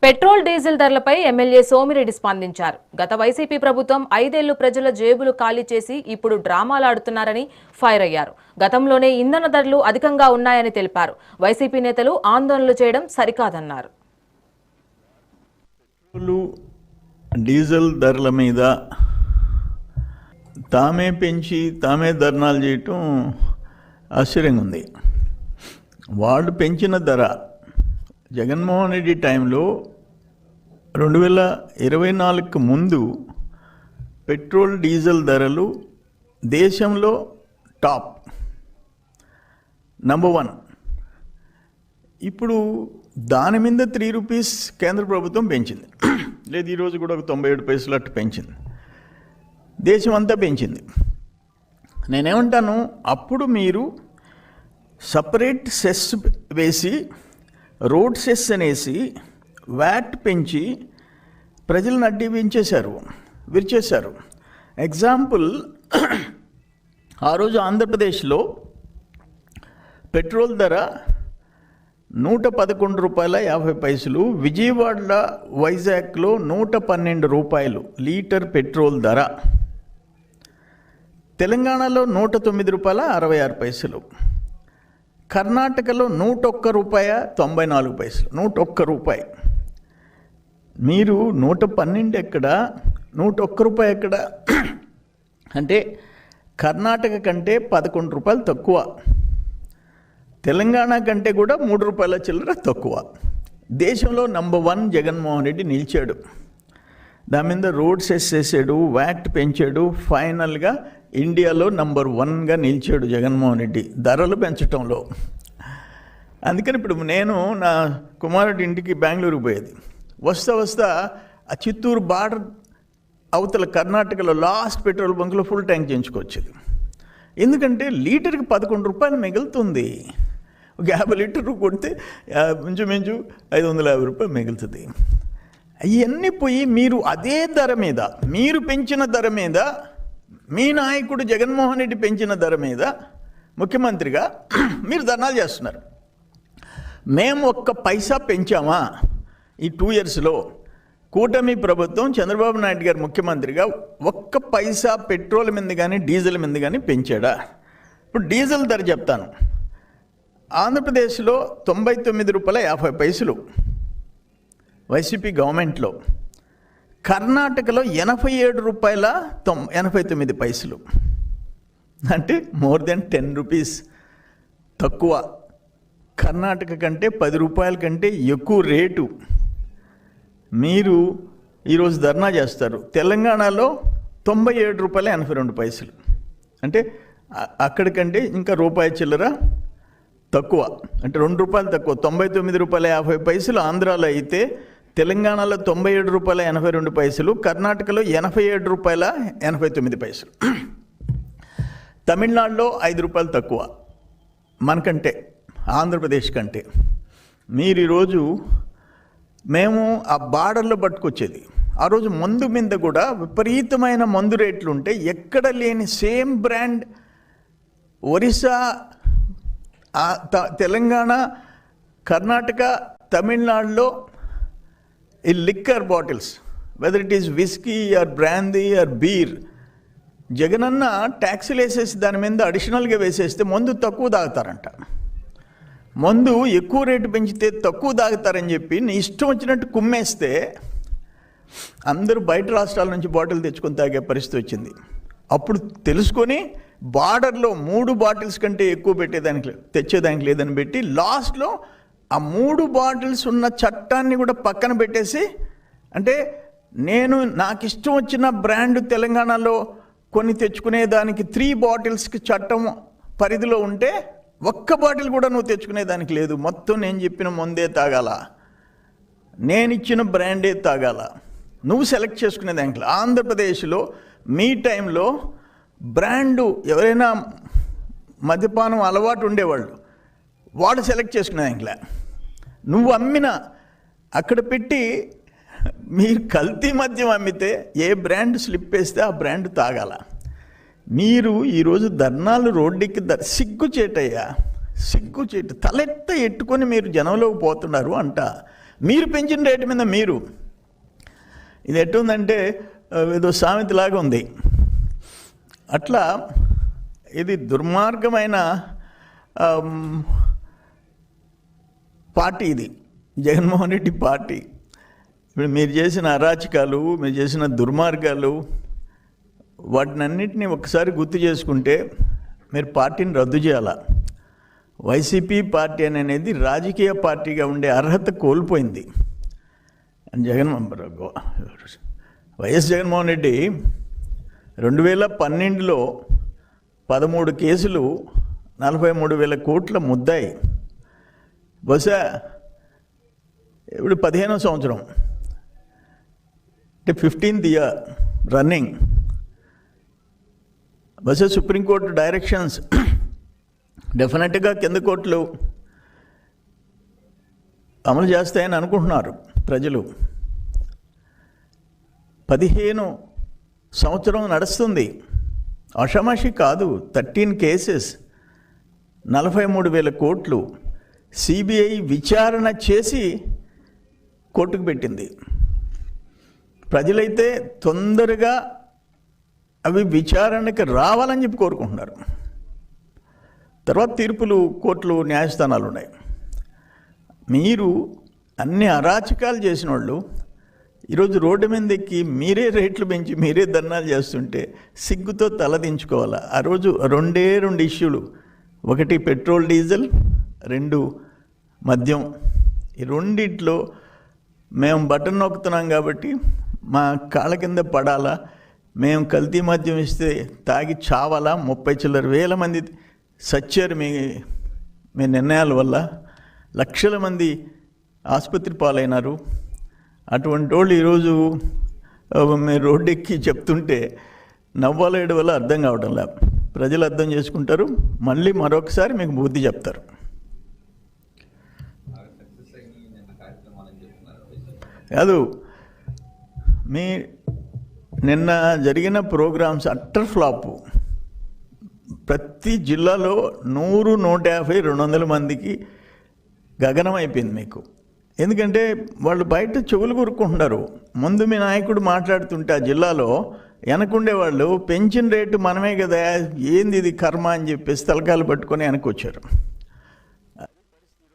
Petrol diesel ధరలపై MLA Somireddy స్పందించారు. గత వైసీపీ ప్రభుత్వం 5 ఏళ్లు ప్రజల జేబులు ఖాళీ చేసి ఇప్పుడు డ్రామాలాడుతున్నారని ఫైర్ అయ్యారు. గతంలోనే ఇంధన ధరలు అధికంగా ఉన్నాయని తెలిపారు. వైసీపీ నేతలు ఆందోళనలు చేయడం సరికాదన్నారు. డీజిల్ ధరల మీద తామే పెంచి తామే ధర్నాలు చేయటం ఆశ్చర్యంగా ఉంది. వాళ్ళు పెంచిన ధర జగన్మోహన్ రెడ్డి టైంలో 2024కు ముందు పెట్రోల్ డీజిల్ ధరలు దేశంలో టాప్ నంబర్ 1. ఇప్పుడు దాని మీద 3 రూపీస్ కేంద్ర ప్రభుత్వం పెంచింది. లేదు ఈరోజు కూడా ఒక 97 పైసలు అట్టు పెంచింది. దేశం అంతా పెంచింది. నేనేమంటాను, అప్పుడు మీరు సపరేట్ సెస్ వేసి రోడ్ సెస్ అనేసి వ్యాట్ పెంచి ప్రజలను అడ్డి విరిచేశారు. ఎగ్జాంపుల్, ఆ రోజు ఆంధ్రప్రదేశ్లో పెట్రోల్ ధర 111 రూపాయల 50 పైసలు, విజయవాడలో వైజాగ్లో 112 రూపాయలు లీటర్ పెట్రోల్ ధర, తెలంగాణలో 109 రూపాయల 66 పైసలు, కర్ణాటకలో 101 రూపాయ 94 పైసలు, 101 రూపాయి. మీరు 112 ఎక్కడ, 101 రూపాయి ఎక్కడ అంటే కర్ణాటక కంటే 11 రూపాయలు తక్కువ, తెలంగాణ కంటే కూడా 3 రూపాయల చిల్లర తక్కువ. దేశంలో నంబర్ 1 జగన్మోహన్ రెడ్డి నిలిచాడు. దాని మీద రోడ్ సెస్ చేసాడు, వ్యాట్ పెంచాడు. ఫైనల్గా ఇండియాలో నంబర్ 1గా నిలిచాడు జగన్మోహన్ రెడ్డి ధరలు పెంచడంలో. అందుకని ఇప్పుడు నేను నా కుమారుడి ఇంటికి బెంగళూరుకు పోయేది. వస్తా ఆ చిత్తూరు బార్డర్ అవతల కర్ణాటకలో లాస్ట్ పెట్రోల్ బంక్లో ఫుల్ ట్యాంక్ చేయించుకొచ్చేది. ఎందుకంటే లీటర్కి 11 రూపాయలు మిగులుతుంది. ఒక 50 లీటర్లు కొడితే మించు 550 రూపాయలు మిగులుతుంది. అవన్నీ పోయి మీరు అదే ధర మీద, మీరు పెంచిన ధర మీద, మీ నాయకుడు జగన్మోహన్ రెడ్డి పెంచిన ధర మీద ముఖ్యమంత్రిగా మీరు ధర్నాలు చేస్తున్నారు. మేము ఒక్క పైసా పెంచామా ఈ 2 ఇయర్స్లో? కూటమి ప్రభుత్వం చంద్రబాబు నాయుడు గారు ముఖ్యమంత్రిగా ఒక్క పైసా పెట్రోల్ మీద కానీ డీజిల్ మీద కానీ పెంచాడా? ఇప్పుడు డీజిల్ ధర చెప్తాను. ఆంధ్రప్రదేశ్లో 99 రూపాయల 50 పైసలు వైసీపీ గవర్నమెంట్లో, కర్ణాటకలో 87 రూపాయల 89 పైసలు, అంటే మోర్ దెన్ 10 రూపీస్ తక్కువ. కర్ణాటక కంటే 10 రూపాయల కంటే ఎక్కువ రేటు. మీరు ఈరోజు ధర్నా చేస్తారు. తెలంగాణలో 97 రూపాయల 82 పైసలు, అంటే అక్కడికంటే ఇంకా రూపాయి చిల్లర తక్కువ, అంటే 2 రూపాయలు తక్కువ. 99 రూపాయల 50 పైసలు ఆంధ్రాలో అయితే, తెలంగాణలో 97 రూపాయల 82 పైసలు, కర్ణాటకలో 87 రూపాయల 89 పైసలు. తమిళనాడులో 5 రూపాయలు తక్కువ మనకంటే, ఆంధ్రప్రదేశ్ కంటే. మీరు ఈరోజు మేము ఆ బార్డర్లో పట్టుకొచ్చేది. ఆ రోజు మందు మీద కూడా విపరీతమైన మందు రేట్లు ఉంటే ఎక్కడ లేని సేమ్ బ్రాండ్ ఒరిస్సా, తెలంగాణ, కర్ణాటక, తమిళనాడులో ఈ liquor bottles, whether it is whisky or brandy or beer, జగనన్న ట్యాక్సులు వేసేసి దాని మీద అడిషనల్గా వేసేస్తే మందు తక్కువ తాగుతారంట. మందు ఎక్కువ రేటు పెంచితే తక్కువ తాగుతారని చెప్పి నీ ఇష్టం వచ్చినట్టు కుమ్మేస్తే అందరూ బయట రాష్ట్రాల నుంచి బాటిల్ తెచ్చుకొని తాగే పరిస్థితి వచ్చింది. అప్పుడు తెలుసుకొని బార్డర్లో 3 బాటిల్స్ కంటే ఎక్కువ తెచ్చేదానికి లేదని పెట్టి లాస్ట్లో ఆ 3 బాటిల్స్ ఉన్న చట్టాన్ని కూడా పక్కన పెట్టేసి, అంటే నాకు ఇష్టం వచ్చిన బ్రాండ్ తెలంగాణలో కొన్ని తెచ్చుకునేదానికి 3 బాటిల్స్కి చట్టం పరిధిలో ఉంటే ఒక్క బాటిల్ కూడా నువ్వు తెచ్చుకునేదానికి లేదు. మొత్తం నేను చెప్పిన మందే తాగాల, నేను ఇచ్చిన బ్రాండే తాగాల, నువ్వు సెలెక్ట్ చేసుకునేదానికి. ఆంధ్రప్రదేశ్లో మీ టైంలో బ్రాండు ఎవరైనా మద్యపానం అలవాటు ఉండేవాళ్ళు, వాడు సెలెక్ట్ చేసుకునేదానికిలే. నువ్వు అమ్మిన అక్కడ పెట్టి మీరు కల్తీ మద్యం అమ్మితే ఏ బ్రాండ్ స్లిప్ వేస్తే ఆ బ్రాండ్ తాగాల. మీరు ఈరోజు ధర్నాలు రోడ్డుకి సిగ్గుచేటయ్యా, సిగ్గుచేటు తలెత్త ఎట్టుకొని మీరు జనంలోకి పోతున్నారు అంట. మీరు పెంచిన రేటు మీద మీరు. ఇది ఎట్టుందంటే ఏదో సామెతలాగా ఉంది. అట్లా ఇది దుర్మార్గమైన పార్టీ ఇది, జగన్మోహన్ రెడ్డి పార్టీ. ఇప్పుడు మీరు చేసిన అరాచకాలు, మీరు చేసిన దుర్మార్గాలు, వాటినన్నింటినీ ఒకసారి గుర్తు చేసుకుంటే మీరు పార్టీని రద్దు చేయాల. వైసీపీ పార్టీ అనేది రాజకీయ పార్టీగా ఉండే అర్హత కోల్పోయింది. వైఎస్ జగన్మోహన్ రెడ్డి 2012లో 13 కేసులు, 43,000 కోట్ల ముద్దాయి. బహుశా ఇప్పుడు 15వ సంవత్సరం, అంటే 15th ఇయర్ రన్నింగ్. బహుశా సుప్రీంకోర్టు డైరెక్షన్స్ డెఫినెట్గా కింద కోర్టులు అమలు చేస్తాయని అనుకుంటున్నారు ప్రజలు. 15 సంవత్సరం నడుస్తుంది, ఆషామాషి కాదు. 13 కేసెస్, 43,000 కోట్లు సిబిఐ విచారణ చేసి కోర్టుకు పెట్టింది. ప్రజలైతే తొందరగా అవి విచారణకి రావాలని చెప్పి కోరుకుంటున్నారు. తర్వాత తీర్పులు, కోర్టులు, న్యాయస్థానాలు ఉన్నాయి. మీరు అన్ని అరాచకాలు చేసిన వాళ్ళు ఈరోజు రోడ్డు మీద ఎక్కి మీరే రేట్లు పెంచి మీరే ధర్నాలు చేస్తుంటే సిగ్గుతో తలదించుకోవాలా. ఆ రోజు 2 ఇష్యూలు, ఒకటి పెట్రోల్ డీజిల్, 2 మద్యం. ఈ రెండిట్లో మేము బటన్ నొక్కుతున్నాం కాబట్టి మా కాళ్ళ కింద పడాలా, మేము కల్తీ మద్యం ఇస్తే తాగి చావాలా. 30 చిల్లర వేల మంది సచ్చారు మీ నిర్ణయాల వల్ల. లక్షల మంది ఆసుపత్రి పాలైనారు. అటువంటి వాళ్ళు ఈరోజు మీరు రోడ్డు ఎక్కి చెప్తుంటే నవ్వాలేడు వల్ల అర్థం కావడం లేదు. ప్రజలు అర్థం చేసుకుంటారు, మళ్ళీ మరొకసారి మీకు బుద్ధి చెప్తారు. కాదు, మీ నిన్న జరిగిన ప్రోగ్రామ్స్ అట్టర్ ఫ్లాపు. ప్రతి జిల్లాలో 100, 150, 200 మందికి గగనం అయిపోయింది మీకు. ఎందుకంటే వాళ్ళు బయట చెవులు కొరుక్కుంటున్నారు. ముందు మీ నాయకుడు మాట్లాడుతుంటే ఆ జిల్లాలో వెనకుండే వాళ్ళు పెంచిన రేటు మనమే కదా, ఏంది ఇది కర్మ అని చెప్పేసి తలకాయలు పట్టుకొని వెనక్కి వచ్చారు.